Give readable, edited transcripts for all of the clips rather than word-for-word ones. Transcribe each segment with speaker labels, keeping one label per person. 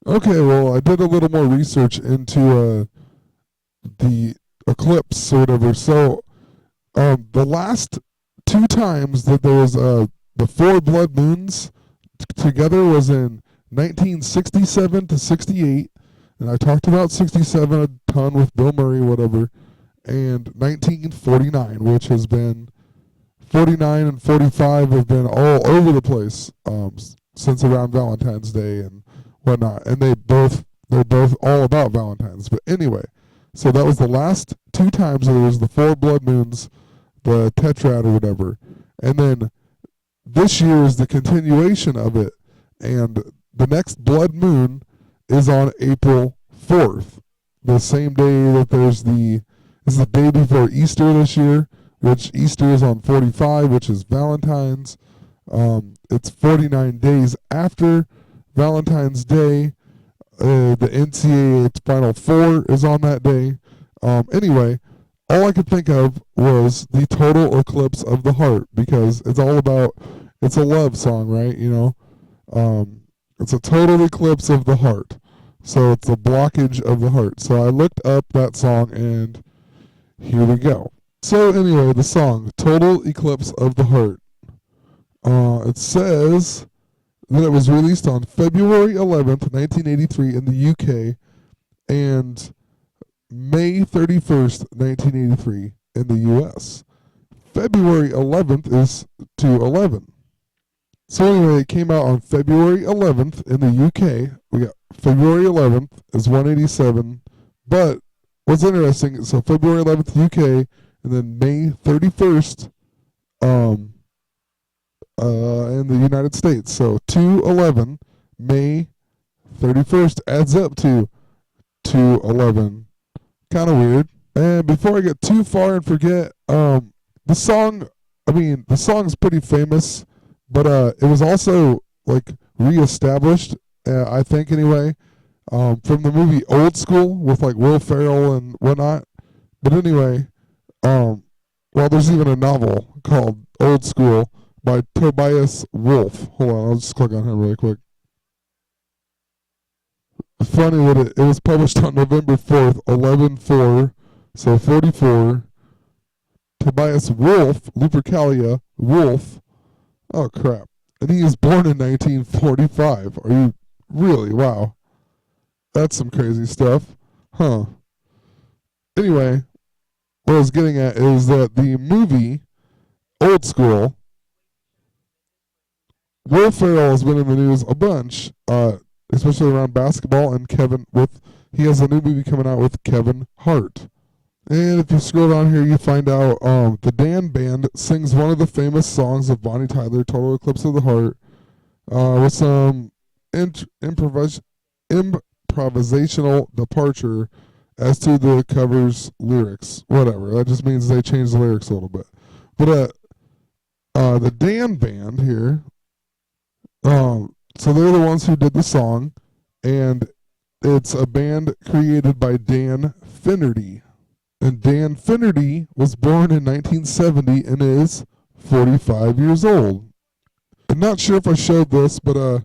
Speaker 1: Okay, well, I did a little more research into the eclipse or whatever. So, the last two times that there was the four blood moons together was in 1967 to 68, and I talked about 67 a ton with Bill Murray, whatever, and 1949, which has been 49 and 45 have been all over the place since around Valentine's Day and whatnot, and they're both all about Valentine's. But anyway, so that was the last two times that there was the four blood moons, the tetrad or whatever, and then this year is the continuation of it, and the next blood moon is on April 4th, the same day that it's the day before Easter this year, which Easter is on 45, which is Valentine's. It's 49 days after Valentine's Day. The NCAA Final Four is on that day. Anyway, all I could think of was the total eclipse of the heart because it's a love song, right? It's a total eclipse of the heart. So it's a blockage of the heart. So I looked up that song and here we go. So anyway, the song, Total Eclipse of the Heart. It says that it was released on February 11th, 1983 in the UK and May 31st, 1983 in the US. February 11th is 211. So anyway, it came out on February 11th in the UK. We got February 11th is 187. But what's interesting, so February 11th UK and then May 31st in the United States. So 211, May 31st adds up to 211. Kind of weird. And before I get too far and forget, the song, the song's pretty famous, but it was also like reestablished, I think anyway, from the movie Old School with like Will Ferrell and whatnot. But anyway, well, there's even a novel called Old School by Tobias Wolff. Hold on, I'll just click on him really quick. Funny that it was published on November 4th, 11/4, so 44. Tobias Wolff, Lupercalia Wolff. Oh, crap. And he was born in 1945. Are you really? Wow. That's some crazy stuff. Huh. Anyway, what I was getting at is that the movie Old School, Will Ferrell has been in the news a bunch, especially around basketball and he has a new movie coming out with Kevin Hart. And if you scroll down here, you find out the Dan Band sings one of the famous songs of Bonnie Tyler, Total Eclipse of the Heart, with some improvisational departure as to the cover's lyrics. Whatever. That just means they changed the lyrics a little bit. But the Dan Band here, so they're the ones who did the song, and it's a band created by Dan Finnerty. And Dan Finnerty was born in 1970 and is 45 years old. I'm not sure if I showed this, but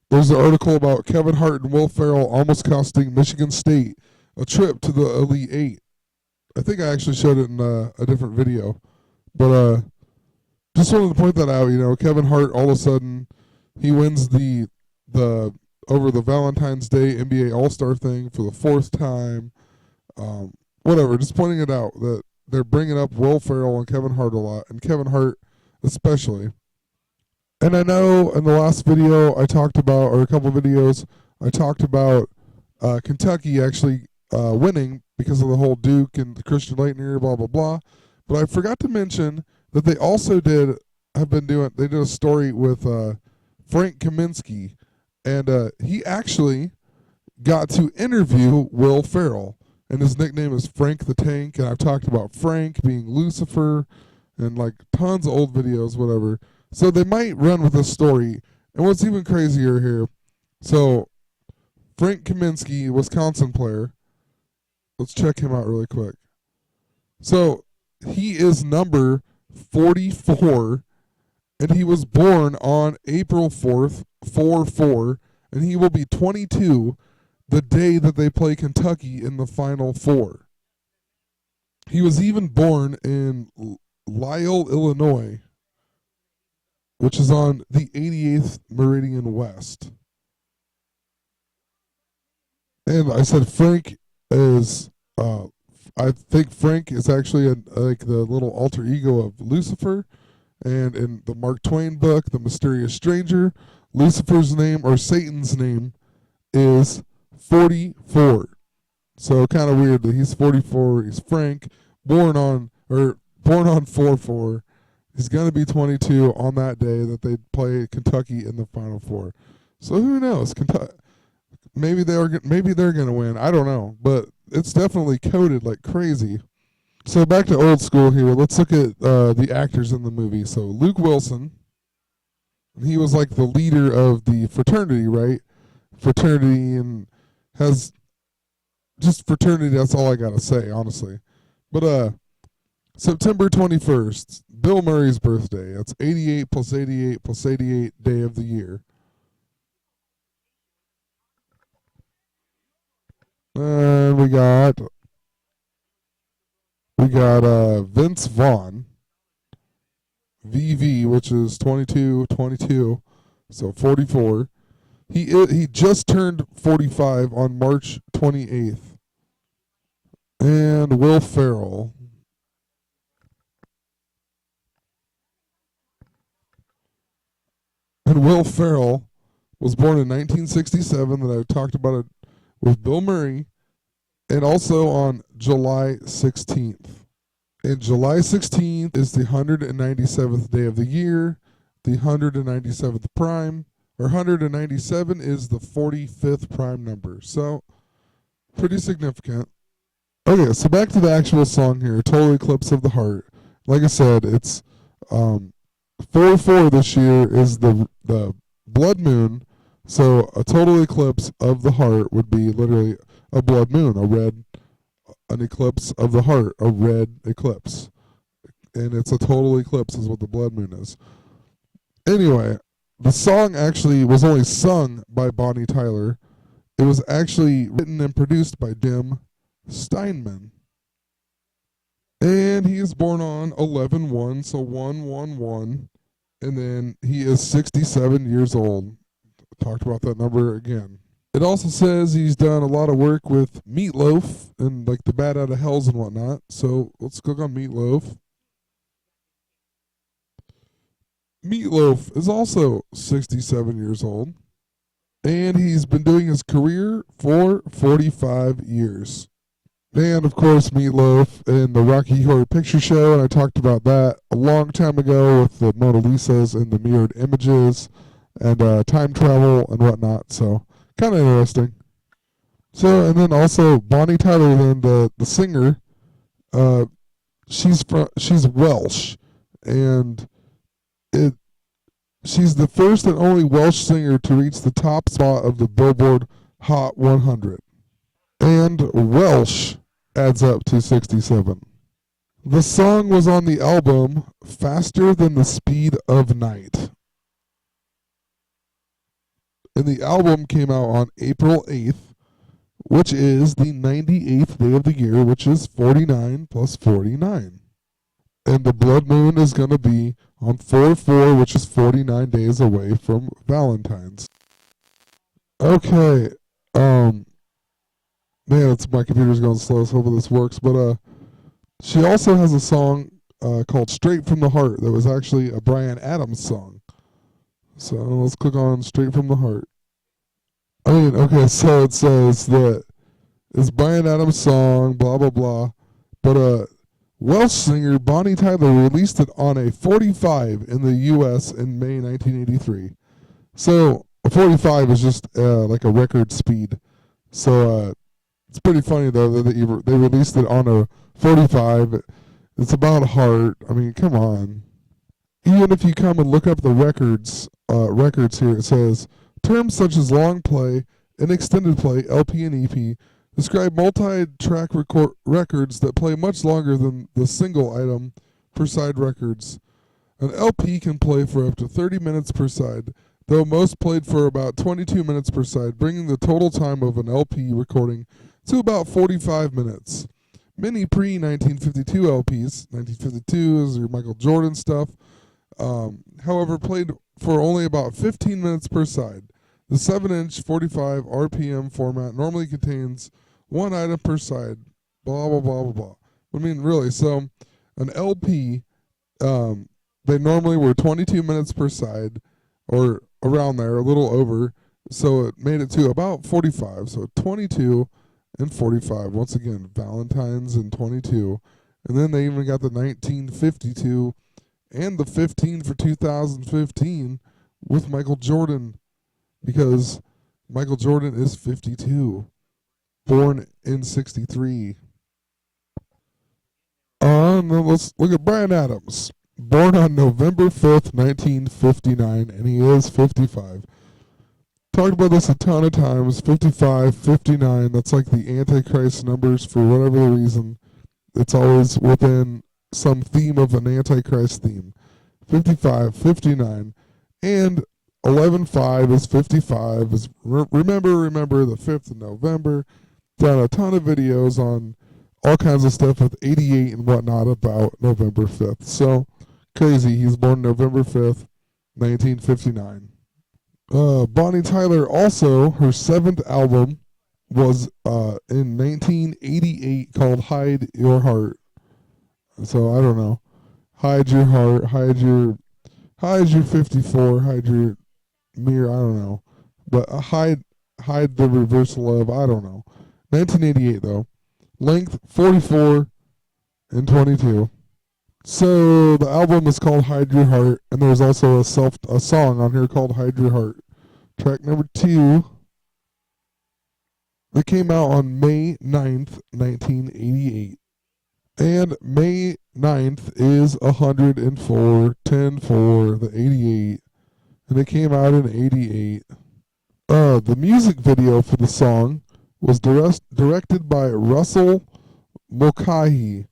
Speaker 1: there's an article about Kevin Hart and Will Ferrell almost costing Michigan State a trip to the Elite Eight. I think I actually showed it in a different video. But just wanted to point that out. Kevin Hart, all of a sudden, he wins the over the Valentine's Day NBA All-Star thing for the fourth time. Whatever, just pointing it out that they're bringing up Will Ferrell and Kevin Hart a lot, and Kevin Hart especially. And I know in the last video I talked about, or a couple of videos, I talked about Kentucky actually winning because of the whole Duke and the Christian Laettner, blah, blah, blah. But I forgot to mention that they also they did a story with Frank Kaminsky, and he actually got to interview Will Ferrell. And his nickname is Frank the Tank, and I've talked about Frank being Lucifer and like tons of old videos, whatever. So they might run with this story. And what's even crazier here, so Frank Kaminsky, Wisconsin player, let's check him out really quick. So he is number 44, and he was born on April 4th, 4/4, and he will be 22 the day that they play Kentucky in the Final Four. He was even born in Lisle, Illinois, which is on the 88th Meridian West. And I said Frank is, I think Frank is actually like the little alter ego of Lucifer. And in the Mark Twain book, The Mysterious Stranger, Lucifer's name, or Satan's name, is 44. So kind of weird that he's 44. He's Frank, born on 4/4. He's gonna be 22 on that day that they play Kentucky in the Final Four. So who knows? Kentucky, maybe they're gonna win. I don't know, but it's definitely coded like crazy. So back to old school here. Let's look at the actors in the movie. So Luke Wilson, he was like the leader of the fraternity, right? Fraternity, and has just fraternity. That's all I gotta say, honestly. But September 21st, Bill Murray's birthday. That's 88 plus 88 plus 88 day of the year. And we got Vince Vaughn, VV, which is 22, so 44. He just turned 45 on March 28th. And Will Ferrell. And Will Ferrell was born in 1967, that I talked about it with Bill Murray, and also on July 16th. And July 16th is the 197th day of the year, the 197th prime, or 197 is the 45th prime number. So, pretty significant. Okay, so back to the actual song here, Total Eclipse of the Heart. Like I said, it's 4/4 this year is the blood moon, so a total eclipse of the heart would be literally a blood moon, an eclipse of the heart, a red eclipse. And it's a total eclipse is what the blood moon is. Anyway, the song actually was only sung by Bonnie Tyler. It was actually written and produced by Jim Steinman. And he is born on 11/1, so 1/1/1. And then he is 67 years old. Talked about that number again. It also says he's done a lot of work with Meatloaf and like the Bat Out of Hells and whatnot. So let's click on Meatloaf. Meatloaf is also 67 years old. And he's been doing his career for 45 years. And of course, Meatloaf in the Rocky Horror Picture Show, and I talked about that a long time ago with the Mona Lisas and the mirrored images and time travel and whatnot. So kind of interesting. So, and then also Bonnie Tyler, then the singer, she's Welsh, and she's the first and only Welsh singer to reach the top spot of the Billboard Hot 100. And Welsh adds up to 67. The song was on the album Faster Than the Speed of Night. And the album came out on April 8th, which is the 98th day of the year, which is 49 plus 49. And the blood moon is going to be on 4/4, which is 49 days away from Valentine's. Okay, man, my computer's going slow, so hopefully this works. But she also has a song called Straight from the Heart that was actually a Bryan Adams song. So let's click on Straight from the Heart. Okay, so it says that it's Bryan Adams' song, blah, blah, blah. But Welsh singer Bonnie Tyler released it on a 45 in the U.S. in May 1983. So a 45 is just like a record speed. So it's pretty funny, though, that they released it on a 45. It's about heart. I mean, come on. Even if you come and look up the records here, it says terms such as long play and extended play, LP and EP, describe multi-track records that play much longer than the single item per side records. An LP can play for up to 30 minutes per side, though most played for about 22 minutes per side, bringing the total time of an LP recording to about 45 minutes. Many pre 1952 LPs, 1952 is your Michael Jordan stuff, however, played for only about 15 minutes per side. The 7-inch 45 RPM format normally contains one item per side, blah, blah, blah, blah, blah. I mean, really, so an LP, they normally were 22 minutes per side, or around there, a little over. So it made it to about 45. So 22 and 45. Once again, Valentine's and 22. And then they even got the 1952 and the 15 for 2015 with Michael Jordan, because Michael Jordan is 52, born in 63. Now let's look at Bryan Adams, born on November 5th, 1959, and he is 55. Talked about this a ton of times. 55, 59, that's like the Antichrist numbers for whatever the reason. It's always within some theme of an Antichrist theme. 55, 59, and 11-5 is 55. Is remember the 5th of November. Done a ton of videos on all kinds of stuff with 88 and whatnot about November 5th. So crazy. He's born November 5th, 1959. Bonnie Tyler also, her 7th album was in 1988 called Hide Your Heart. So I don't know. Hide your heart, hide your 54, hide your mirror, I don't know. But hide the reversal of, I don't know. 1988 though. Length 44 and 22. So the album is called Hide Your Heart, and there's also a song on here called Hide Your Heart. Track number 2. That came out on May 9th, 1988. And May 9th is 104, 10-4, the 88. And it came out in 88. The music video for the song was directed by Russell Mulcahy.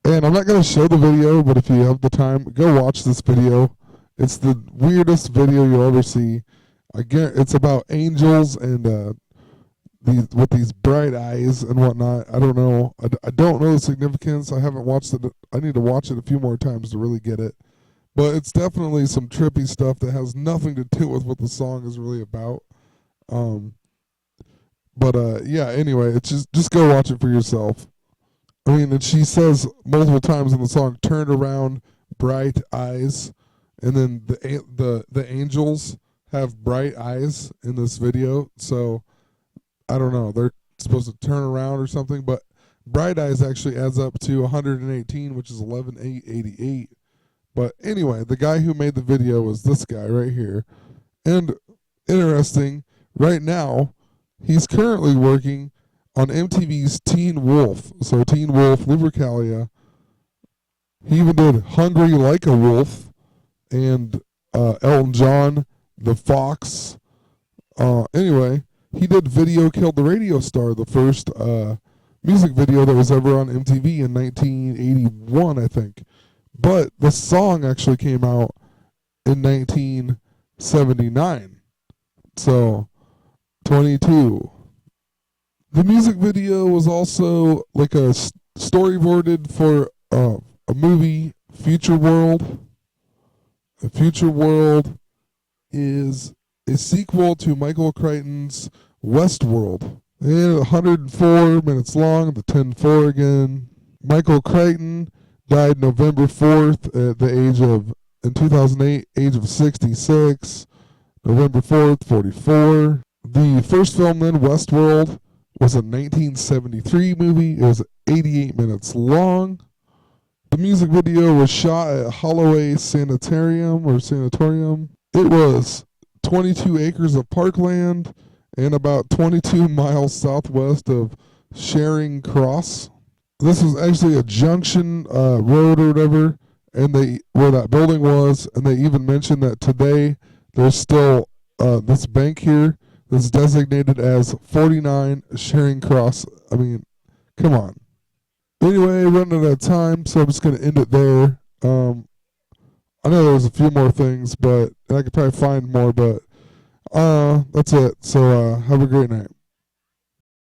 Speaker 1: And I'm not going to show the video, but if you have the time, go watch this video. It's the weirdest video you'll ever see. Again, it's about angels and with these bright eyes and whatnot. I don't know. I don't know the significance. I haven't watched it. I need to watch it a few more times to really get it. But it's definitely some trippy stuff that has nothing to do with what the song is really about. Yeah, anyway, it's just go watch it for yourself. I mean, and she says multiple times in the song, "Turn around, bright eyes," and then the angels have bright eyes in this video. So I don't know, they're supposed to turn around or something, but bright eyes actually adds up to 118, which is 11,888. But anyway, the guy who made the video was this guy right here. And interesting, right now, he's currently working on MTV's Teen Wolf. So Teen Wolf, Lupercalia. He even did Hungry Like a Wolf and Elton John, The Fox. Anyway, he did Video Killed the Radio Star, the first music video that was ever on MTV in 1981, I think. But the song actually came out in 1979. So, 22. The music video was also like a storyboarded for a movie, Future World. The Future World is a sequel to Michael Crichton's Westworld. And 104 minutes long, the 10-4 again. Michael Crichton died November 4th at the in 2008, age of 66. November 4th, 44. The first film then, Westworld, was a 1973 movie. It was 88 minutes long. The music video was shot at Holloway Sanatorium. It was 22 acres of parkland and about 22 miles southwest of Charing Cross. This was actually a junction road or whatever, and where that building was, and they even mentioned that today there's still this bank here that's designated as 49 Charing Cross. I mean, come on. Anyway, running out of time, so I'm just going to end it there. I know there's a few more things, but and I could probably find more, but that's it. So have a great night.